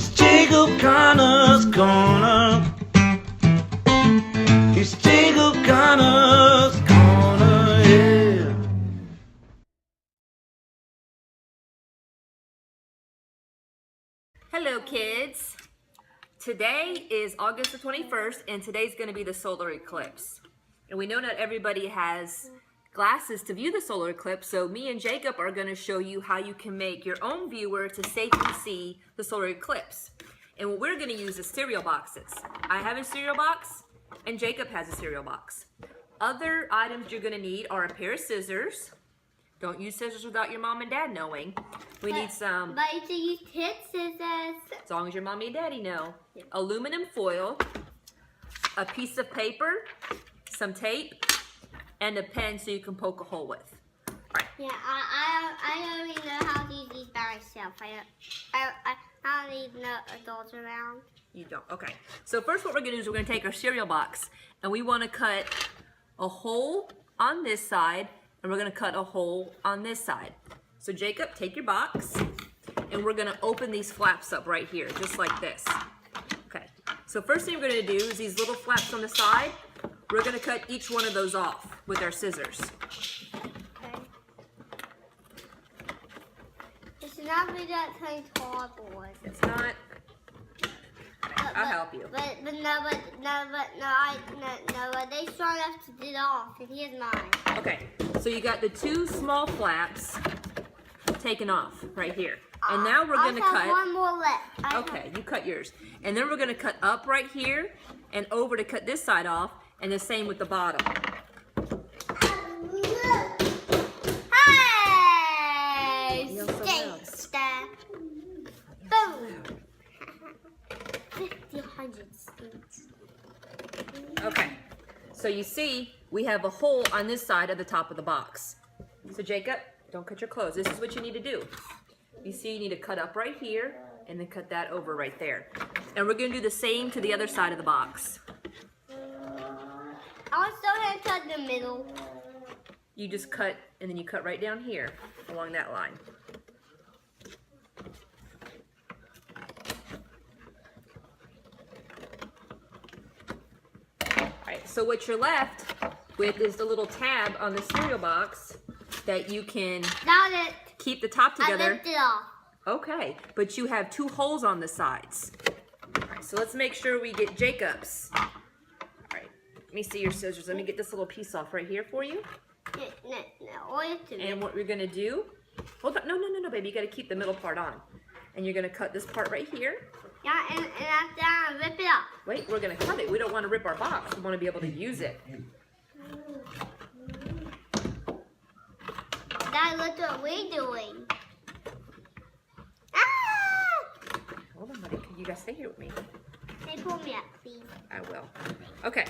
It's Jacob Connor's Corner. It's Jacob Connor's Corner, yeah. Hello kids! Today is August the 21st and today's going to be the solar eclipse. And we know not everybody has glasses to view the solar eclipse, so me and Jacob are going to show you how you can make your own viewer to safely see the solar eclipse. And what we're going to use is cereal boxes. I have a cereal box and Jacob has a cereal box. Other items you're going to need are a pair of scissors. Don't use scissors without your mom and dad knowing. We need some... But you can use kid scissors. As long as your mommy and daddy know. Yeah. Aluminum foil, a piece of paper, some tape, and a pen so you can poke a hole with. All right. Yeah, I already know how to use these by myself. I don't need no adults around. You don't? Okay. So first what we're going to do is we're going to take our cereal box and we want to cut a hole on this side and we're going to cut a hole on this side. So Jacob, take your box and we're going to open these flaps up right here, just like this. Okay. So first thing we're going to do is these little flaps on the side, we're going to cut each one of those off with our scissors. Okay. It's not really that tiny cardboard. It's not. I'll help you. But they strong enough to get off, and here's mine. Okay, so you got the two small flaps taken off right here. And now we're going to cut. One more left. Okay, you cut yours. And then we're going to cut up right here and over to cut this side off, and the same with the bottom. Hey! Stinks. Boom! 50 stinks. Okay, so you see we have a hole on this side of the top of the box. So Jacob, don't cut your clothes. This is what you need to do. You see you need to cut up right here and then cut that over right there. And we're going to do the same to the other side of the box. I want to cut the middle. You just cut and then you cut right down here along that line. So what you're left with is the little tab on the cereal box that you can keep the top together. I ripped it off. Okay, but you have two holes on the sides. All right, so let's make sure we get Jacob's. All right, let me see your scissors. Let me get this little piece off right here for you. And what we're gonna do, hold on, no, baby, you gotta keep the middle part on. And you're gonna cut this part right here. Yeah, and after that, rip it up. Wait, we're gonna cut it. We don't want to rip our box. We want to be able to use it. Dad, look what we're doing. Ah! Hold on, buddy. You guys stay here with me. Hey, pull me up, please. I will. Okay,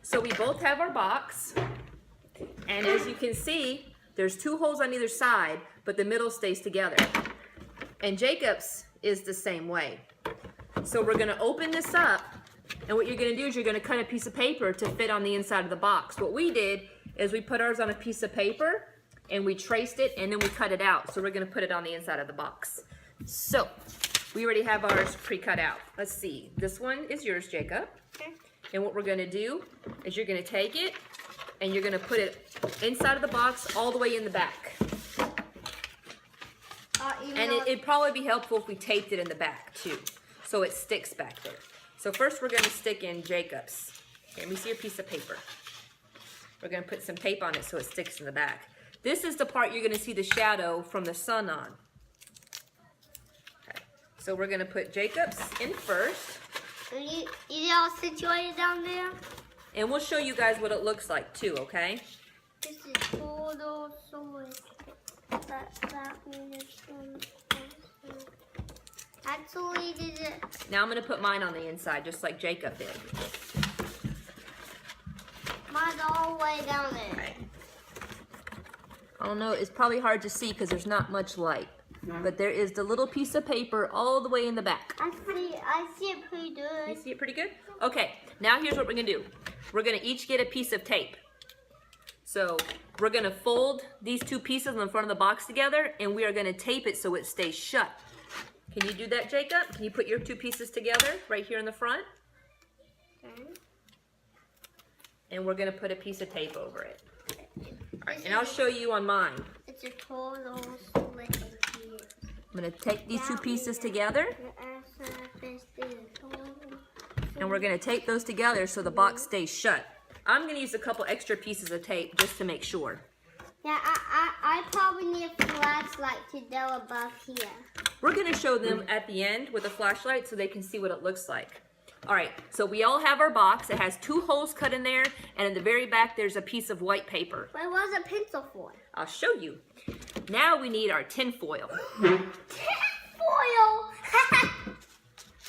so we both have our box. And as you can see, there's two holes on either side, but the middle stays together. And Jacob's is the same way. So we're going to open this up, and what you're going to do is you're going to cut a piece of paper to fit on the inside of the box. What we did is we put ours on a piece of paper, and we traced it, and then we cut it out. So we're going to put it on the inside of the box. So we already have ours pre-cut out. Let's see. This one is yours, Jacob. Okay. And what we're going to do is you're going to take it, and you're going to put it inside of the box all the way in the back. And it'd probably be helpful if we taped it in the back, too. So it sticks back there. So first we're going to stick in Jacob's. Okay, let me see your piece of paper. We're going to put some tape on it so it sticks in the back. This is the part you're going to see the shadow from the sun on. Okay, so we're going to put Jacob's in first. You all situated down there? And we'll show you guys what it looks like too, okay? This is total solar. That means actually did it. Now I'm going to put mine on the inside, just like Jacob did. Mine's all the way down there. Okay. I don't know, it's probably hard to see because there's not much light. But there is the little piece of paper all the way in the back. I see it pretty good. You see it pretty good? Okay, now here's what we're going to do. We're going to each get a piece of tape. So we're going to fold these two pieces in the front of the box together, and we are going to tape it so it stays shut. Can you do that, Jacob? Can you put your two pieces together right here in the front? Okay. And we're going to put a piece of tape over it. All right, and I'll show you on mine. It's a total split in here. I'm going to take these two pieces together, and we're going to tape those together so the box stays shut. I'm going to use a couple extra pieces of tape just to make sure. Yeah, I probably need a flashlight to go above here. We're going to show them at the end with a flashlight so they can see what it looks like. All right, so we all have our box. It has 2 holes cut in there, and in the very back there's a piece of white paper. What was a pencil for? I'll show you. Now we need our tin foil. Tin foil!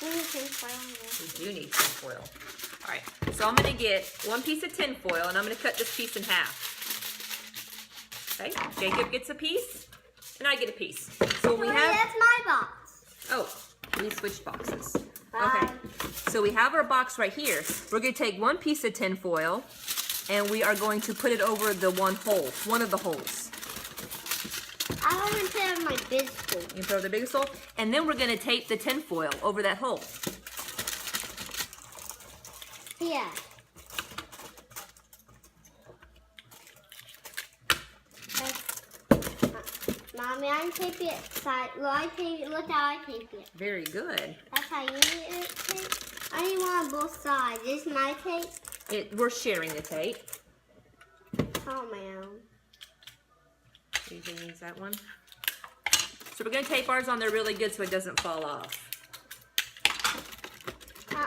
We need tin foil. We do need tin foil. All right, so I'm going to get 1 piece of tin foil, and I'm going to cut this piece in half. Okay, Jacob gets a piece, and I get a piece. So we have... That's my box. Oh, we switched boxes. Bye. Okay, so we have our box right here. We're going to take 1 piece of tin foil, and we are going to put it over the one of the holes. I want to put it on my big hole. You put over the biggest hole, and then we're going to tape the tin foil over that hole. Yeah. Mommy, I tape it side. Look how I tape it. Very good. That's how you need it tape. I need one on both sides. This is my tape. We're sharing the tape. Oh, my own. You can use that one. So we're going to tape ours on there really good so it doesn't fall off.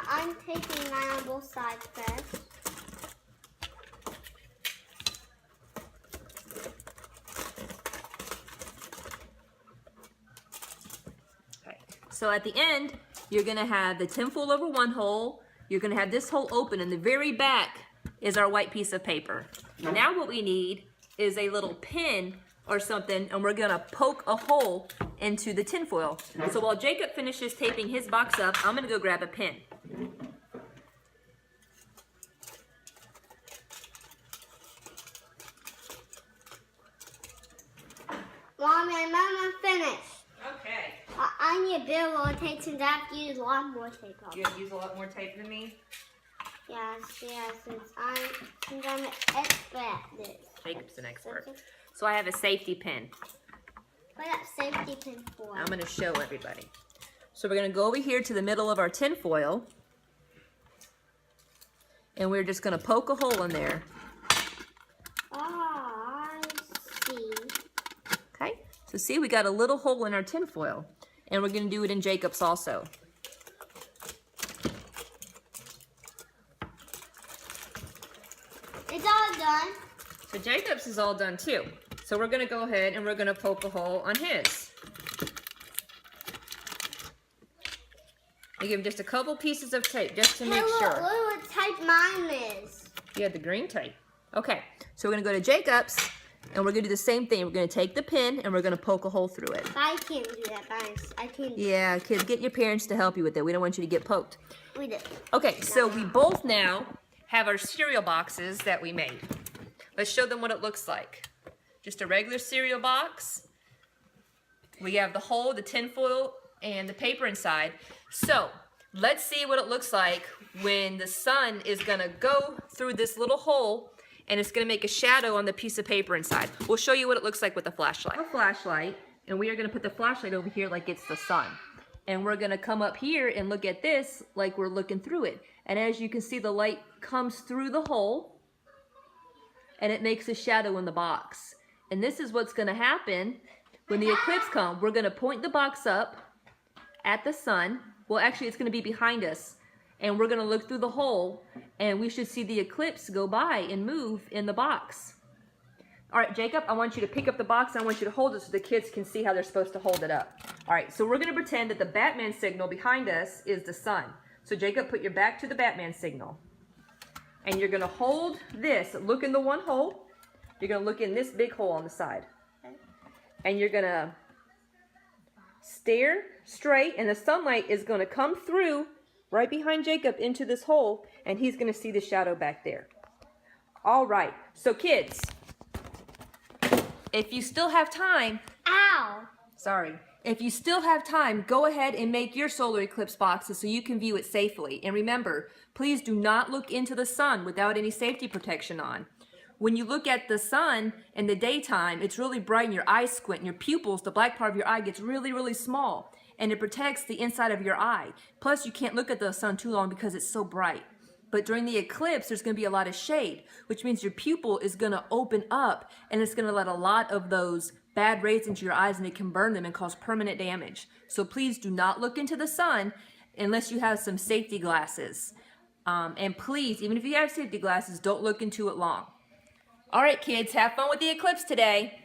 I'm taping mine on both sides first. So at the end, you're going to have the tin foil over one hole. You're going to have this hole open, and the very back is our white piece of paper. Now what we need is a little pin or something, and we're going to poke a hole into the tin foil. So while Jacob finishes taping his box up, I'm going to go grab a pin. Mommy, I'm almost finished. Okay. I need a bit more tape since I have to use a lot more tape. You have to use a lot more tape than me? Yes, since I'm an expert at this. Jacob's an expert. So I have a safety pin. What that safety pin for? I'm going to show everybody. So we're going to go over here to the middle of our tin foil, and we're just going to poke a hole in there. Oh, I see. Okay, so see, we got a little hole in our tin foil, and we're going to do it in Jacob's also. It's all done. So Jacob's is all done too. So we're going to go ahead and we're going to poke a hole on his. You give him just a couple pieces of tape just to make sure. Look what type mine is. You had the green tape. Okay, so we're going to go to Jacob's, and we're going to do the same thing. We're going to take the pin, and we're going to poke a hole through it. But I can't do that by myself. I can't. Yeah, kids, get your parents to help you with that. We don't want you to get poked. We did. Okay, so we both now have our cereal boxes that we made. Let's show them what it looks like. Just a regular cereal box. We have the hole, the tin foil, and the paper inside. So let's see what it looks like when the sun is going to go through this little hole, and it's going to make a shadow on the piece of paper inside. We'll show you what it looks like with a flashlight. A flashlight, and we are going to put the flashlight over here like it's the sun. And we're going to come up here and look at this like we're looking through it. And as you can see, the light comes through the hole, and it makes a shadow in the box. And this is what's going to happen when the eclipse comes. We're going to point the box up at the sun. Well, actually, it's going to be behind us. And we're going to look through the hole, and we should see the eclipse go by and move in the box. All right, Jacob, I want you to pick up the box. I want you to hold it so the kids can see how they're supposed to hold it up. All right, so we're going to pretend that the Batman signal behind us is the sun. So, Jacob, put your back to the Batman signal. And you're going to hold this. Look in the one hole. You're going to look in this big hole on the side. And you're going to stare straight, and the sunlight is going to come through right behind Jacob into this hole, and he's going to see the shadow back there. All right. So, kids, if you still have time... Ow! Sorry. If you still have time, go ahead and make your solar eclipse boxes so you can view it safely. And remember, please do not look into the sun without any safety protection on. When you look at the sun in the daytime, it's really bright and your eyes squint and your pupils, the black part of your eye, gets really, really small. And it protects the inside of your eye. Plus, you can't look at the sun too long because it's so bright. But during the eclipse, there's going to be a lot of shade, which means your pupil is going to open up and it's going to let a lot of those bad rays into your eyes, and it can burn them and cause permanent damage. So please do not look into the sun unless you have some safety glasses. And please, even if you have safety glasses, don't look into it long. All right, kids, have fun with the eclipse today.